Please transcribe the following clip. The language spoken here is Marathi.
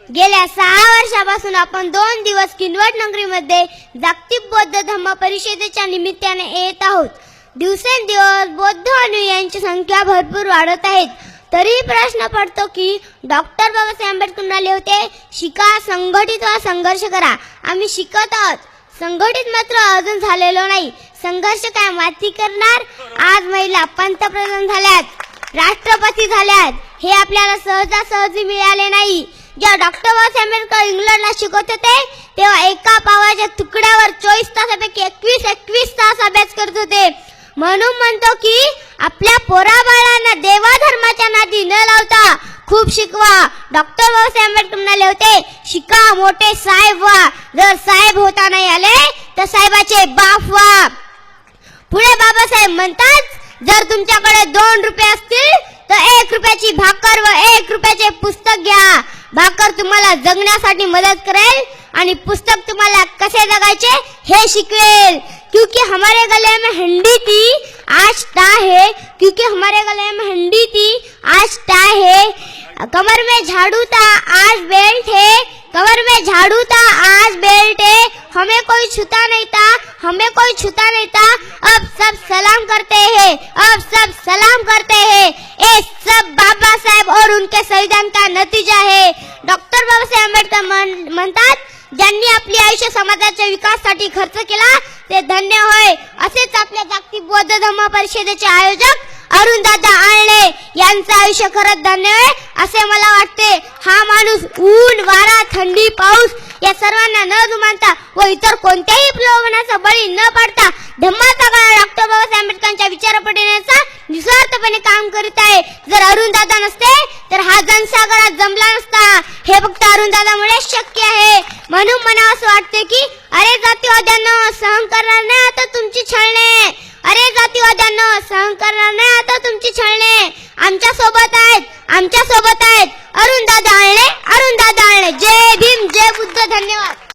गेल्या 6 वर्षापासून आपण 2 दिवस किनवट नगरीमध्ये जागतिक बौद्ध धम्म परिषदेच्या निमित्ताने येत आहोत. दिवसेंदिवस बौद्ध अनुयायांची संख्या भरपूर वाढत आहे. तरी प्रश्न पडतो की डॉक्टर बाबासाहेब आंबेडकर म्हणाले होते, शिका, संघटित व्हा, संघर्ष करा. आम्ही शिकत आहोत, संघटित मात्र अजून झालेलो नाही. संघर्ष काय माती करणार. आज महिला पंतप्रधान झाल्यात, राष्ट्रपती झाल्यात. हे आपल्याला सहजासहजी मिळाले नाही. जेव्हा डॉक्टर बाबासाहेब आंबेडकर इंग्लंडला शिकत होते तेव्हा एका पावाच्या तुकड्यावर 24 तासापैकी 21 तास अभ्यास करत होते. म्हणून म्हणतो की आपल्या पोराबाळांना देवाधर्माच्या नादी न लावता खूप शिकवा. डॉक्टर बाबासाहेब आंबेडकर म्हणाले होते, शिका, मोठे साहेब व्हा. जर साहेब होता नाही आले तर साहेबाचे बाप व्हा. पुढे बाबासाहेब म्हणतात, जर तुमच्याकडे 2 रुपये असतील तर 1 रुपयाची भाकर व 1 रुपयाचे पुस्तक घ्या. भाकर तुम्हाला जगण्यासाठी मदत करेल आणि पुस्तक तुम्हाला कसे जगायचे हे शिकवेल. क्योंकि हमारे गले में हंडी थी आज टा है, क्योंकि हमारे गले में हंडी थी आज टा है. कमर में झाड़ू था आज बेल्ट है, कमर में झाड़ू था आज बेल्ट है. हमें कोई छूता नहीं था, हमें कोई छूता नहीं था. अब सब सलाम करते हैं, अब सब सलाम करते हैं. ये सब बाबा साहेब और उनके संविधान का नतीजा है. डॉक्टर बाबासाहेब आंबेडकर म्हणतात, ज्यांनी आपली आयुष्य समाजाच्या विकासासाठी खर्च केला ते धन्य होय. असेच आपल्या जागतिक बौद्ध धम्म परिषदेचे आयोजक अरुणदादा आळणे यांचं आयुष्य खरंच धन्य आहे असे मला वाटते. हा माणूस ऊन, वारा, थंडी, पाऊस या सर्वांना न जुमानता व इतर कोणत्याही प्रलोभनाचा बळी न पडता धम्माचा गळा डॉक्टर बाबासाहेब आंबेडकरांच्या विचारपठण्याचा निस्वार्थपणे काम करीत आहे. जर अरुणदादा नसते तर हा जनसागरात जमला नसता. हे फक्त अरुणदादामुळेच शक्य आहे. म्हणून मला असं वाटते की अरे जातीवाद्यांनो, सहन करणार नाही आता तुमची छळणे. अरे जातीवाद्यांनो, सहन करणार नाही आता तुमची छळणे. आमच्या सोबत आहेत, आमच्या सोबत आहेत. अरुणदादा आळणे, अरुणदादा आळणे. जय भीम, जय बुद्ध. धन्यवाद.